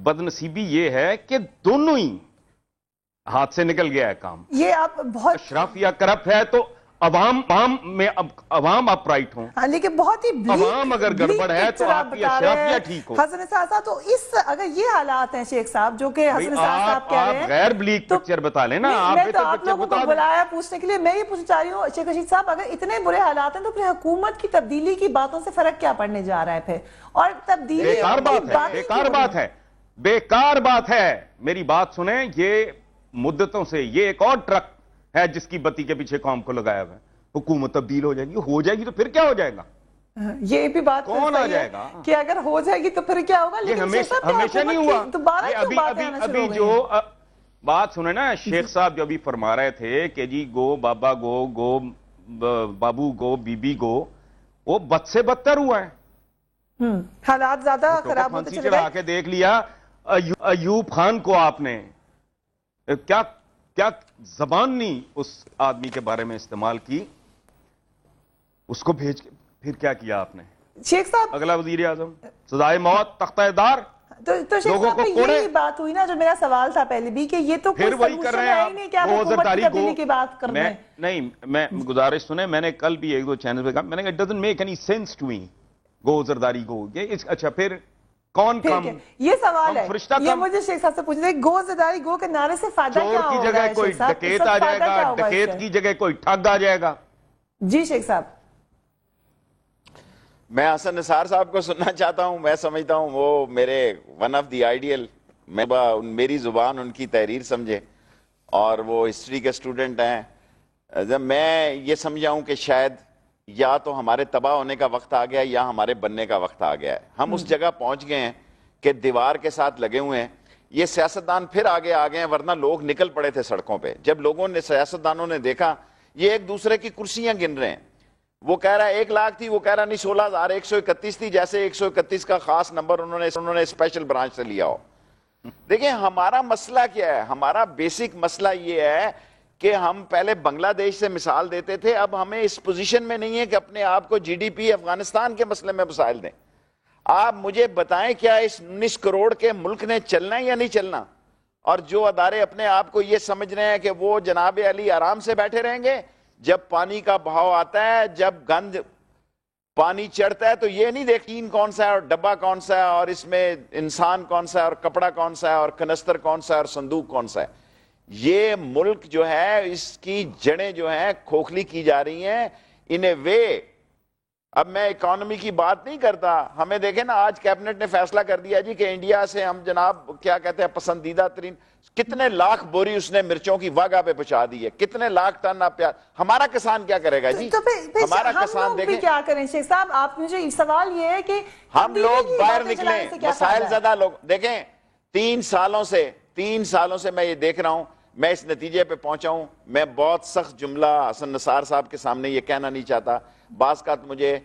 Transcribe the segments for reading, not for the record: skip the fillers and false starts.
بدنصیبی یہ ہے کہ دونوں ہی ہاتھ سے نکل گیا ہے کام. یہ آپ بہت اشرافیہ کرپٹ ہے تو عوام اپرائٹ ہوں. لیکن بہت ہی عوام اگر گڑبڑ ہے تو آپ کی اشرافیہ ٹھیک ہو. حسن نثار صاحب تو اگر یہ حالات ہیں شیخ صاحب جو کہ حسن نثار صاحب کہہ رہے ہیں, آپ غیر بلیک پکچر بتا لیں نا. میں تو آپ لوگوں کو بلایا پوچھنے کے لیے, میں یہ پوچھنا چاہ رہی ہوں شیخ رشید صاحب, اگر اتنے برے حالات ہیں تو پھر حکومت کی تبدیلی کی باتوں سے فرق کیا پڑنے جا رہا ہے پھر؟ اور تبدیلی بیکار بات ہے. میری بات سنیں, یہ مدتوں سے یہ ایک اور ٹرک ہے جس کی بتی کے پیچھے قوم کو لگایا ہوا ہے. حکومت تبدیل ہو جائے گی تو پھر کیا ہو جائے گا؟ یہ بھی بات کون آ جائے گا کہ اگر ہو جائے گی تو پھر کیا ہوگا؟ یہ ہمیشہ نہیں ہوا. ابھی جو بات سنیں نا, شیخ صاحب جو ابھی فرما رہے تھے کہ جی گو بابا گو بابو گو بی بی گو, وہ بد سے بدتر ہوا ہے. حالات زیادہ خراب ہوتے چلے گئے. کے دیکھ لیا ایوب خان کو, آپ نے کیا زبان نہیں اس آدمی کے بارے میں استعمال کی, اس کو بھیج کے پھر کیا کیا آپ نے؟ شیخ صاحب اگلا وزیر اعظم, سزائے موت, تختہ دار. تو شیخ صاحب یہی بات ہوئی نا جو میرا سوال تھا پہلے بھی, کہ یہ تو پھر وہی کر رہے ہیں نہیں کہ آپ حکومت کی تبدیلی کی بات کر رہے ہیں. نہیں, میں گزارش سنیں, میں نے کل بھی ایک دو چینل پہ کہا, میں نے کہا it doesn't make any sense to me. گو زرداری گو, اچھا پھر کون کم؟ یہ سوال ہے, یہ مجھے شیخ صاحب سے پوچھنا ہے, گو زرداری گو کے نعرے سے فائدہ کیا ہوگا؟ چور کی جگہ کوئی ڈکیت آ جائے گا, ڈکیت کی جگہ کوئی ٹھگ آ جائے گا. جی شیخ صاحب, میں حسن نثار صاحب کو سننا چاہتا ہوں. میں سمجھتا ہوں وہ میرے ون آف دی آئیڈیل, میری زبان ان کی تحریر سمجھے, اور وہ ہسٹری کے سٹوڈنٹ ہیں. جب میں یہ سمجھا ہوں کہ شاید یا تو ہمارے تباہ ہونے کا وقت آ گیا یا ہمارے بننے کا وقت آ گیا ہے. ہم اس جگہ پہنچ گئے ہیں کہ دیوار کے ساتھ لگے ہوئے ہیں. یہ سیاستدان پھر آگے آ گئے ہیں, ورنہ لوگ نکل پڑے تھے سڑکوں پہ. جب لوگوں نے, سیاستدانوں نے دیکھا یہ ایک دوسرے کی کرسیاں گن رہے ہیں, وہ کہہ رہا ہے 1 لاکھ تھی, وہ کہہ رہا نہیں 16,131 تھی, جیسے 131 کا خاص نمبر انہوں نے اسپیشل برانچ سے لیا ہو. دیکھیں ہمارا مسئلہ کیا ہے, ہمارا بیسک مسئلہ یہ ہے کہ ہم پہلے بنگلہ دیش سے مثال دیتے تھے, اب ہمیں اس پوزیشن میں نہیں ہے کہ اپنے آپ کو جی ڈی پی افغانستان کے مسئلے میں مسائل دیں. آپ مجھے بتائیں کیا اس 19 کروڑ کے ملک نے چلنا ہے یا نہیں چلنا؟ اور جو ادارے اپنے آپ کو یہ سمجھ رہے ہیں کہ وہ جناب علی آرام سے بیٹھے رہیں گے, جب پانی کا بہاؤ آتا ہے, جب گند پانی چڑھتا ہے تو یہ نہیں دیکھیں کون سا ہے اور ڈبہ کون سا ہے, اور اس میں انسان کون سا ہے اور کپڑا کون سا ہے اور کنستر کون سا ہے اور صندوق کون سا ہے. یہ ملک جو ہے اس کی جڑیں جو ہیں کھوکھلی کی جا رہی ہیں ان اے وے. اب میں اکانومی کی بات نہیں کرتا, ہمیں دیکھیں نا آج کیبنٹ نے فیصلہ کر دیا جی کہ انڈیا سے ہم جناب کیا کہتے ہیں پسندیدہ ترین, کتنے لاکھ بوری اس نے مرچوں کی واگا پہ پہنچا دی ہے, کتنے لاکھ ٹن آپ پیاز. ہمارا کسان کیا کرے گا جی؟ ہمارا کسان دیکھیں کیا کریں شیخ صاحب, آپ مجھے سوال یہ ہے کہ ہم لوگ باہر نکلیں, مسائل زدہ لوگ. دیکھیں 3 سالوں سے میں یہ دیکھ رہا ہوں, میں اس نتیجے پہ پہنچا ہوں. میں بہت سخت جملہ حسن نثار صاحب کے سامنے یہ کہنا نہیں چاہتا. بعض کا مجھے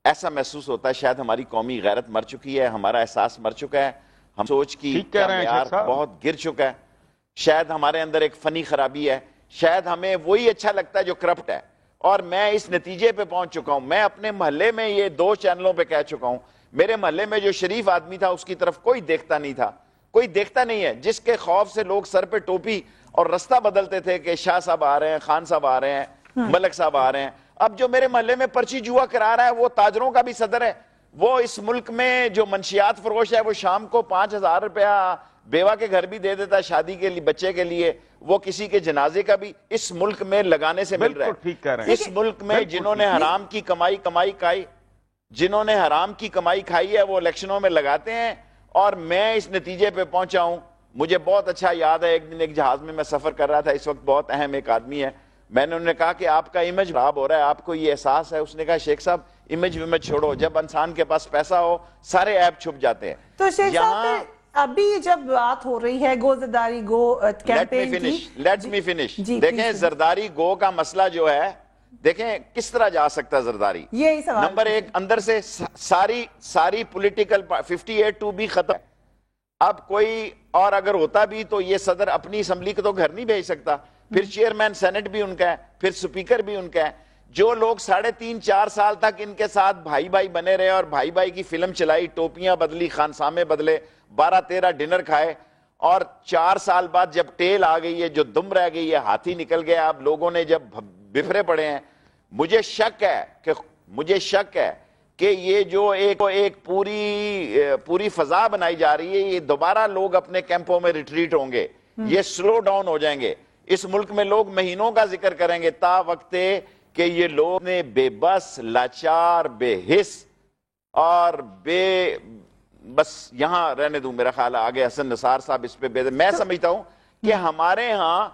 ایسا محسوس ہوتا ہے شاید ہماری قومی غیرت مر چکی ہے, ہمارا احساس مر چکا ہے, ہم سوچ کی معیار بہت گر چکا ہے. شاید ہمارے اندر ایک فنی خرابی ہے, شاید ہمیں وہی اچھا لگتا ہے جو کرپٹ ہے. اور میں اس نتیجے پہ پہنچ چکا ہوں. میں اپنے محلے میں یہ 2 چینلوں پہ کہہ چکا ہوں, میرے محلے میں جو شریف آدمی تھا اس کی طرف کوئی دیکھتا نہیں تھا, کوئی دیکھتا نہیں ہے. جس کے خوف سے لوگ سر پہ ٹوپی اور رستہ بدلتے تھے کہ شاہ صاحب آ رہے ہیں, خان صاحب آ رہے ہیں, ملک صاحب آ رہے ہیں. اب جو میرے محلے میں پرچی جوا کرا رہا ہے وہ تاجروں کا بھی صدر ہے. وہ اس ملک میں جو منشیات فروش ہے وہ شام کو 5,000 روپیہ بیوہ کے گھر بھی دے دیتا ہے شادی کے لیے, بچے کے لیے, وہ کسی کے جنازے کا بھی اس ملک میں لگانے سے مل رہا ہے. اس ملک میں جنہوں نے حرام کی کمائی کھائی ہے وہ الیکشنوں میں لگاتے ہیں. اور میں اس نتیجے پہ پہنچا ہوں. مجھے بہت اچھا یاد ہے, ایک دن ایک جہاز میں سفر کر رہا تھا, اس وقت بہت اہم ایک آدمی ہے, میں نے انہوں نے کہا کہ آپ کا امیج خراب ہو رہا ہے, آپ کو یہ احساس ہے؟ اس نے کہا شیخ صاحب امیج چھوڑو, جب انسان کے پاس پیسہ ہو سارے عیب چھپ جاتے ہیں. تو شیخ صاحب ابھی جب بات ہو رہی ہے گو زرداری گو کیمپین کی, لیٹ می فنش. دیکھیں زرداری گو کا مسئلہ جو ہے, دیکھیں کس طرح جا سکتا ہے زرداری. یہی سوال نمبر 1, اندر سے ساری پولیٹیکل 58(2) بھی ختم. اب کوئی اور اگر ہوتا بھی تو یہ صدر اپنی اسمبلی کو تو گھر نہیں بھیج سکتا, پھر چیئرمین سینٹ بھی ان کا ہے, پھر سپیکر بھی ان کا ہے. جو لوگ 3.5-4 سال تک ان کے ساتھ بھائی بھائی بنے رہے اور بھائی بھائی کی فلم چلائی, ٹوپیاں بدلی, خانسامے بدلے, 12-13 ڈنر کھائے, اور 4 سال بعد جب ٹیل آ گئی ہے, جو دم رہ گئی ہے, ہاتھی نکل گیا, اب لوگوں نے جب بفرے پڑے ہیں, مجھے شک ہے کہ یہ جو ایک پوری فضا بنائی جا رہی ہے, یہ دوبارہ لوگ اپنے کیمپوں میں ریٹریٹ ہوں گے, یہ سلو ڈاؤن ہو جائیں گے. اس ملک میں لوگ مہینوں کا ذکر کریں گے تا وقتے کہ یہ لوگ نے بے بس, لاچار, بے حس اور بس یہاں رہنے دوں. میرا خیال ہے آگے حسن نثار صاحب اس پہ میں سمجھتا ہوں کہ ہمارے ہاں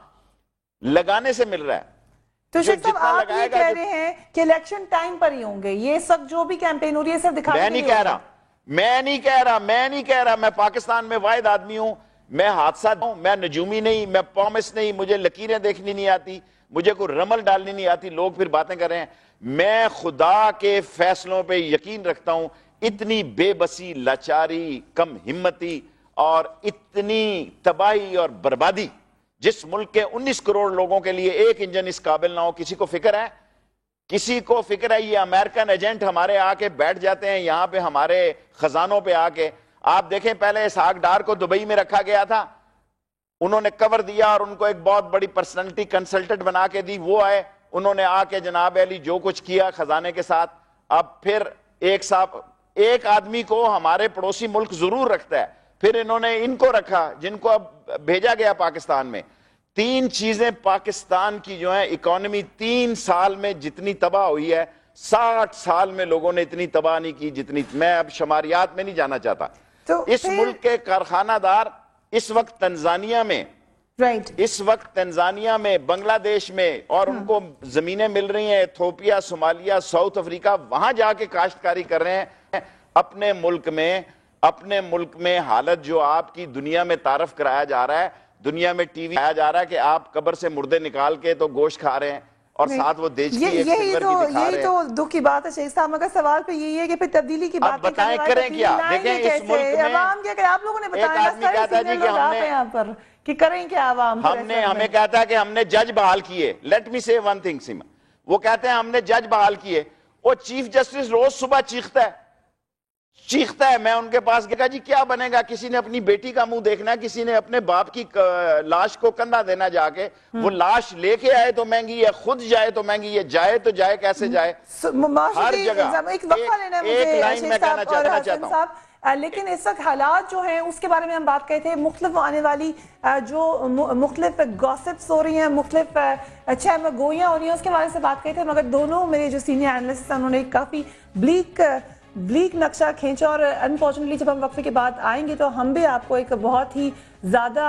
لگانے سے مل رہا ہے. تو شیخ صاحب آپ یہ کہہ رہے ہیں کہ الیکشن ٹائم پر ہی ہوں گے یہ سب جو بھی کیمپین ہو رہی ہے صرف دکھانے کے لیے؟ میں نہیں کہہ رہا, میں پاکستان میں واحد آدمی ہوں, میں حادثہ ہوں, میں نجومی نہیں, میں پرومس نہیں, مجھے لکیریں دیکھنی نہیں آتی, مجھے کوئی رمل ڈالنی نہیں آتی. لوگ پھر باتیں کر رہے ہیں. میں خدا کے فیصلوں پہ یقین رکھتا ہوں. اتنی بے بسی, لاچاری, کم ہمتی اور اتنی تباہی اور بربادی جس ملک کے 19 کروڑ لوگوں کے لیے ایک انجن اس قابل نہ ہو, کسی کو فکر ہے؟ کسی کو فکر ہے؟ یہ امریکن ایجنٹ ہمارے آ کے بیٹھ جاتے ہیں یہاں پہ ہمارے خزانوں پہ آ کے. آپ دیکھیں پہلے اسحاق ڈار کو دبئی میں رکھا گیا تھا, انہوں نے کور دیا اور ان کو ایک بہت بڑی پرسنالٹی کنسلٹنٹ بنا کے دی, وہ آئے, انہوں نے آ کے جناب علی جو کچھ کیا خزانے کے ساتھ. اب پھر ایک آدمی کو ہمارے پڑوسی ملک ضرور رکھتا ہے, پھر انہوں نے ان کو رکھا جن کو اب بھیجا گیا پاکستان میں. 3 چیزیں پاکستان کی جو ہیں, اکانومی 3 سال میں جتنی تباہ ہوئی ہے 60 سال میں لوگوں نے اتنی تباہ نہیں کی جتنی. میں اب شماریات میں نہیں جانا چاہتا. اس ملک کے کارخانہ دار اس وقت تنزانیہ میں, بنگلہ دیش میں, اور ان کو زمینیں مل رہی ہیں ایتھوپیا, صومالیہ, ساؤتھ افریقہ, وہاں جا کے کاشتکاری کر رہے ہیں. اپنے ملک میں حالت جو آپ کی دنیا میں تعارف کرایا جا رہا ہے, دنیا میں ٹی وی آیا جا رہا ہے کہ آپ قبر سے مردے نکال کے تو گوشت کھا رہے ہیں اور ساتھ وہ دیج کی ایک سلور کی دکھا رہے ہیں. یہی تو دکھ کی بات ہے شیخ صاحب, مگر سوال پہ یہی ہے کہ پھر تبدیلی کی باتیں بتائیں کریں کیا؟ دیکھیں اس ملک میں عوام کیا کریں, آپ لوگوں نے بتایا یہاں پر کہ کریں کیا عوام؟ ہمیں کہتا ہے کہ ہم نے جج بحال کیے. لیٹ می سے ون تھنگ سیما, وہ کہتے ہیں ہم نے جج بحال کیے, وہ چیف جسٹس روز صبح چیختا ہے. میں ان کے پاس گیا جی کیا بنے گا؟ کسی نے اپنی بیٹی کا منہ دیکھنا ہے, کسی نے اپنے باپ کی لاش کو کندھا دینا جا کے. وہ لاش لے کے آئے تو مہنگی ہے, خود جائے تو مہنگی ہے, جائے تو جائے کیسے جائے؟ ہر جگہ ایک لائن میں کہنا چاہتا ہوں. لیکن اس وقت حالات جو ہیں اس کے بارے میں ہم بات کہتے ہیں, مختلف آنے والی جو مختلف گوسپس ہو رہی ہیں, مختلف چہمہ گوئیاں ہو رہی ہیں, اس کے بارے سے بات کہتے ہیں. مگر دونوں میرے جو سینئر اینالسٹ ہیں انہوں نے کافی بلیک نقشہ کھینچا, اور انفارچونیٹلی جب ہم وقفے کے بعد آئیں گے تو ہم بھی آپ کو ایک بہت ہی زیادہ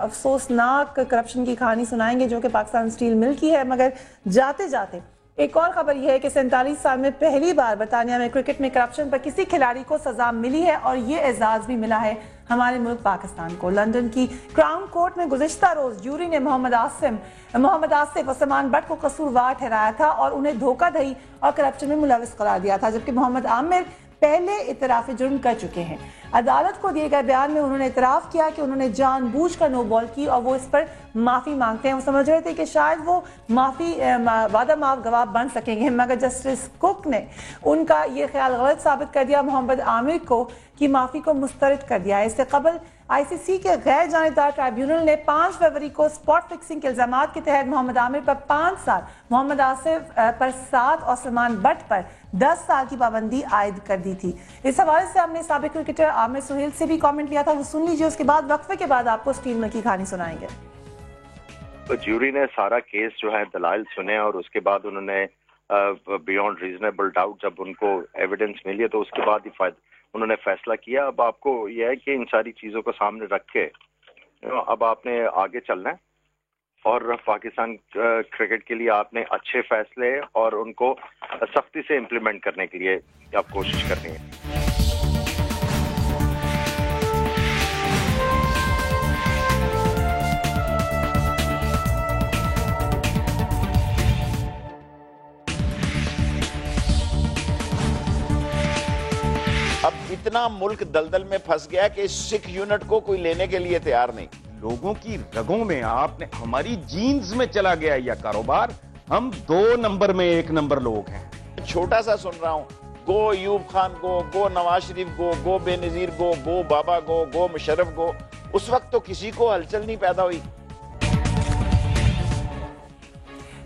افسوسناک کرپشن کی کہانی سنائیں گے جو کہ پاکستان اسٹیل مل کی ہے. مگر جاتے جاتے ایک اور خبر یہ ہے کہ 47 سال میں پہلی بار برطانیہ میں کرکٹ میں کرپشن پر کسی کھلاڑی کو سزا ملی ہے, اور یہ اعزاز بھی ملا ہے ہمارے ملک پاکستان کو. لندن کی کراؤن کورٹ میں گزشتہ روز جیوری نے محمد آصف عثمان بٹ کو قصوروار ٹھہرایا تھا اور انہیں دھوکہ دہی اور کرپشن میں ملوث قرار دیا تھا, جبکہ محمد عامر پہلے اعتراف جرم کر چکے ہیں. عدالت کو دیے گئے بیان میں انہوں نے اعتراف کیا کہ انہوں نے جان بوجھ کر نو بال کی اور وہ اس پر معافی مانگتے ہیں. وہ سمجھ رہے تھے کہ شاید وہ وعدہ معاف گواہ بن سکیں گے, مگر جسٹس کوک نے ان کا یہ خیال غلط ثابت کر دیا. محمد عامر کو کی معافی کو مسترد کر دیا. اس سے قبل ICC کے غیر جانبدار ٹرائیبیونل نے 5 فروری کو سپاٹ فکسنگ کے الزامات کے تحت محمد عامر پر 5 سال, محمد آصف پر 7 اور سلمان بٹ پر 10 سال کی پابندی عائد کر دی تھی. اس حوالے سے ہم نے سابق کرکٹر عامر سہیل سے بھی کامنٹ لیا تھا, وہ سن لیجیے. اس کے بعد وقفے کے بعد آپ کو اسٹیل مل کی کہانی سنائیں گے. جیوری نے سارا کیس جو ہے دلائل سنے, اور اس کے بعد انہوں نے بیونڈ ریزنیبل ڈاؤٹ جب ان کو ایویڈنس ملی تو اس کے بعد ہی انہوں نے فیصلہ کیا. اب آپ کو یہ ہے کہ ان ساری چیزوں کو سامنے رکھ کے اب آپ نے آگے چلنا ہے, اور پاکستان کرکٹ کے لیے آپ نے اچھے فیصلے اور ان کو سختی سے امپلیمنٹ کرنے کے لیے آپ کوشش کرنی ہے. اب اتنا ملک دلدل میں پھنس گیا کہ اس سکھ یونٹ کو کوئی لینے کے لیے تیار نہیں. لوگوں کی رگوں میں آپ نے, ہماری جینز میں چلا گیا یہ کاروبار. ہم 2 نمبر میں 1 نمبر لوگ ہیں. چھوٹا سا سن رہا ہوں, گو ایوب خان گو نواز شریف گو بے نظیر گو بابا گو مشرف گو. اس وقت تو کسی کو ہلچل نہیں پیدا ہوئی.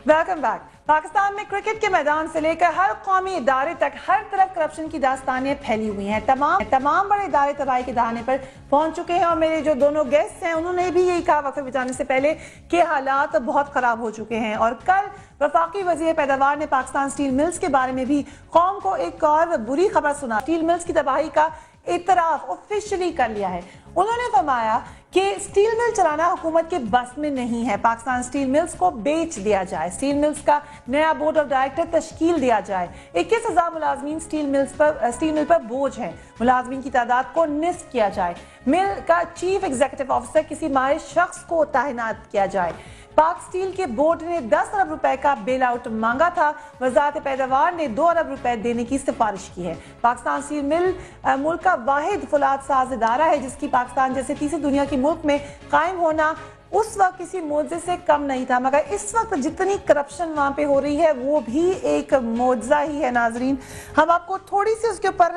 Welcome back. پاکستان میں کرکٹ کے میدان سے لے کر ہر قومی ادارے تک ہر طرف کرپشن کی داستانیں پھیلی ہوئی ہیں. تمام بڑے ادارے تباہی کے دہانے پر پہنچ چکے ہیں اور میرے جو دونوں گیسٹ ہیں انہوں نے بھی یہی کہا وقت بچانے سے پہلے کہ حالات بہت خراب ہو چکے ہیں. اور کل وفاقی وزیر پیداوار نے پاکستان سٹیل ملز کے بارے میں بھی قوم کو ایک اور بری خبر سنا. سٹیل ملز کی تباہی کا اعتراف آفیشلی کر لیا ہے. انہوں نے فرمایا کہ سٹیل مل چلانا حکومت کے بس میں نہیں ہے. پاکستان سٹیل ملز کو بیچ دیا جائے. سٹیل ملز کا نیا بورڈ آف ڈائریکٹر تشکیل دیا جائے. 21,000 ملازمین سٹیل مل پر بوجھ ہیں. ملازمین کی تعداد کو نصف کیا جائے. مل کا چیف ایگزیکٹو آفیسر کسی ماہر شخص کو تعینات کیا جائے. پاک سٹیل کے بورڈ نے 10 ارب روپے کا بیل آؤٹ مانگا تھا. وزارت پیداوار نے 2 ارب روپے دینے کی سفارش کی ہے. پاکستان سٹیل مل ملک کا واحد فولاد ساز ادارہ ہے جس کی پاکستان جیسے تیسری دنیا کے ملک میں قائم ہونا اس وقت کسی معجزے سے کم نہیں تھا. مگر اس وقت جتنی کرپشن وہاں پہ ہو رہی ہے وہ بھی ایک معجزہ ہی ہے. ناظرین ہم آپ کو تھوڑی سی اس کے اوپر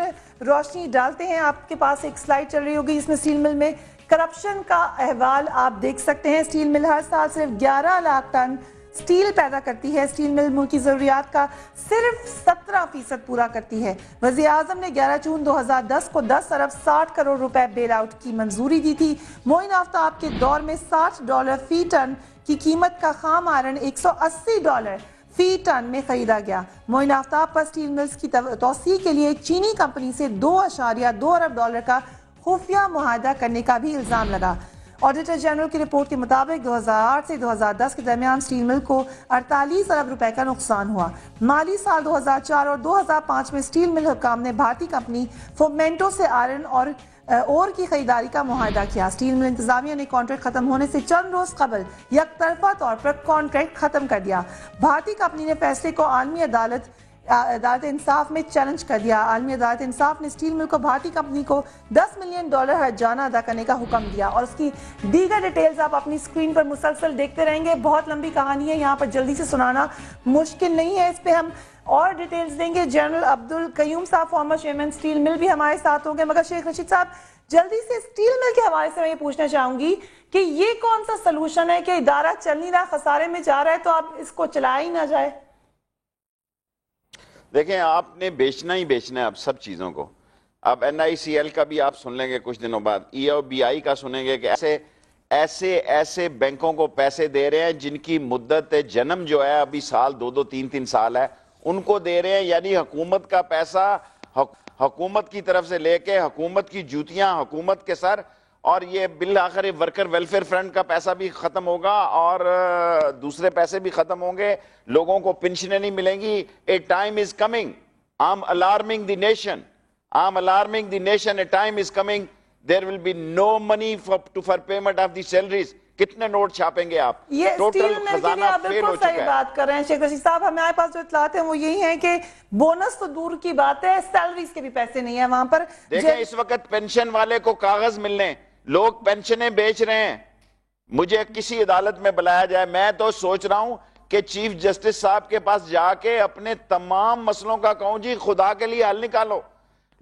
روشنی ڈالتے ہیں. آپ کے پاس ایک سلائیڈ چل رہی ہوگی جس میں سٹیل مل میں کرپشن کا احوال آپ دیکھ سکتے ہیں. سٹیل مل ہر سال صرف 11 لاکھ ٹن سٹیل پیدا کرتی ہے. سٹیل مل ملک کی ضروریات کا صرف 17% پورا کرتی ہے. وزیر اعظم نے 11 جون 2010 کو 10 ارب 60 کروڑ روپے بیل آؤٹ کی منظوری دی تھی. معین آفتاب کے دور میں $60 فی ٹن کی قیمت کا خام آئرن $180 فی ٹن میں خریدا گیا. معین آفتاب پر سٹیل ملز کی توسیع کے لیے ایک چینی کمپنی سے $2.2 ارب کا خفیہ معاہدہ کرنے کا بھی الزام لگا. آڈیٹر جنرل کی رپورٹ کے مطابق 2008 سے 2010 کے درمیان سٹیل مل کو 48 ارب روپے کا نقصان ہوا. مالی سال 2004 اور 2005 میں سٹیل مل حکام نے بھارتی کمپنی فومینٹو سے آئرن اور کی خریداری کا معاہدہ کیا. سٹیل مل انتظامیہ نے کانٹریکٹ ختم ہونے سے چند روز قبل یک طرفہ طور پر کانٹریکٹ ختم کر دیا. بھارتی کمپنی نے فیصلے کو عالمی عدالت انصاف میں چیلنج کر دیا. عالمی عدالت انصاف نے سٹیل مل کو بھارتی کمپنی کو $10 ملین ہرجانہ ادا کرنے کا حکم دیا. اور اس کی دیگر ڈیٹیلز آپ اپنی سکرین پر مسلسل دیکھتے رہیں گے. بہت لمبی کہانی ہے, یہاں پر جلدی سے سنانا مشکل نہیں ہے. اس پہ ہم اور ڈیٹیلز دیں گے. جنرل عبدالقیوم صاحب فارمر چیئرمین سٹیل مل بھی ہمارے ساتھ ہوں گے. مگر شیخ رشید صاحب جلدی سے سٹیل مل کے حوالے سے میں یہ پوچھنا چاہوں گی کہ یہ کون سا سلوشن ہے کہ ادارہ چل نہیں رہا, خسارے میں جا رہا ہے, تو آپ اس کو چلایا ہی نہ جائے؟ دیکھیں آپ نے بیچنا ہی بیچنا ہے اب سب چیزوں کو. اب NICL کا بھی آپ سن لیں گے کچھ دنوں بعد, EOBI کا سنیں گے کہ ایسے بینکوں کو پیسے دے رہے ہیں جن کی مدت جنم جو ہے ابھی سال 2 3 سال ہے, ان کو دے رہے ہیں. یعنی حکومت کا پیسہ حکومت کی طرف سے لے کے حکومت کی جوتیاں حکومت کے سر, اور یہ بالآخر ورکر ویلفیئر فرنٹ کا پیسہ بھی ختم ہوگا اور دوسرے پیسے بھی ختم ہوں گے. لوگوں کو پنشنیں نہیں ملیں گی. A time is coming. I'm alarming the nation. I'm alarming the nation. A time is coming. There will be no money for payment of the salaries. کتنے نوٹ چھاپیں گے آپ؟ یہ سٹیل مل کے لیے آپ بالکل صحیح بات کر رہے ہیں شیخ رشید صاحب. ہمارے پاس جو اطلاعات ہیں وہ یہی ہیں کہ بونس تو دور کی بات ہے, سیلریز کے بھی پیسے نہیں ہیں وہاں پر. دیکھیں اس وقت پینشن والے کو کاغذ ملنے, لوگ پینشنیں بیچ رہے ہیں. مجھے کسی عدالت میں بلایا جائے, میں تو سوچ رہا ہوں کہ چیف جسٹس صاحب کے پاس جا کے اپنے تمام مسئلوں کا کہوں جی خدا کے لیے حل نکالو.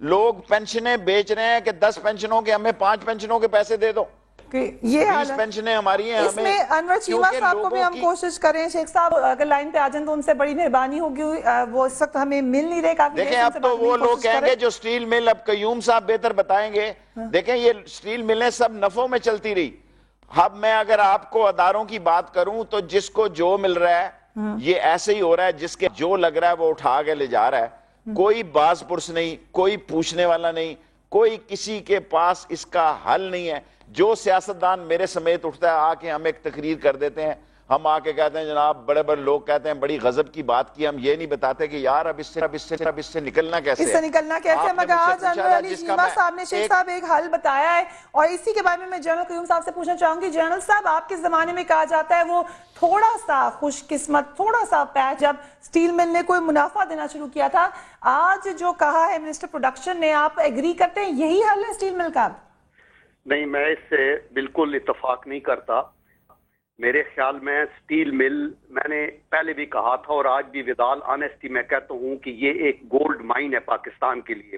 لوگ پینشنیں بیچ رہے ہیں کہ 10 پینشنوں کے ہمیں 5 پینشنوں کے پیسے دے دو. یہ 20 پینشنیں ہماری ہیں. اس میں انور چیمہ صاحب کو بھی ہم کوشش کریں. شیخ صاحب اگر لائن پہ آ جائیں تو ان سے بڑی مہربانی ہوگی, وہ اس وقت ہمیں مل نہیں رہے. دیکھیں اب تو وہ لوگ کہیں گے جو سٹیل مل, اب قیوم صاحب بہتر بتائیں گے. دیکھیں یہ سٹیل ملیں سب نفعوں میں چلتی رہی. اب میں اگر آپ کو اداروں کی بات کروں تو جس کو جو مل رہا ہے یہ ایسے ہی ہو رہا ہے, جس کے جو لگ رہا ہے وہ اٹھا کے لے جا رہا ہے. کوئی باز پرس نہیں, کوئی پوچھنے والا نہیں, کوئی کسی کے پاس اس کا حل نہیں ہے. جو سیاستدان میرے سمیت اٹھتا ہے آ کے ہم ایک تقریر کر دیتے ہیں, ہم آ کے کہتے ہیں جناب بڑے بڑے لوگ کہتے ہیں بڑی غضب کی بات کی, ہم یہ نہیں بتاتے کہ یار اب اس سے نکلنا کیسے ہے. اس سے نکلنا کیسے ہے. مگر آج انور علی چیمہ صاحب نے شیخ صاحب ایک حل بتایا ہے, اور اسی کے بارے میں جنرل قیوم صاحب سے پوچھنا چاہوں گی. جنرل صاحب آپ کے زمانے میں کہا جاتا ہے وہ تھوڑا سا خوش قسمت, تھوڑا سا پیچ جب سٹیل مل نے کوئی منافع دینا شروع کیا تھا. آج جو کہا ہے منسٹر پروڈکشن نے, آپ ایگری کرتے ہیں یہی حل ہے سٹیل مل کا؟ نہیں, میں اس سے بالکل اتفاق نہیں کرتا. میرے خیال میں سٹیل مل، میں نے پہلے بھی کہا تھا اور آج بھی ودال آنیسٹی میں کہتا ہوں کہ یہ ایک گولڈ مائن ہے پاکستان کے لیے.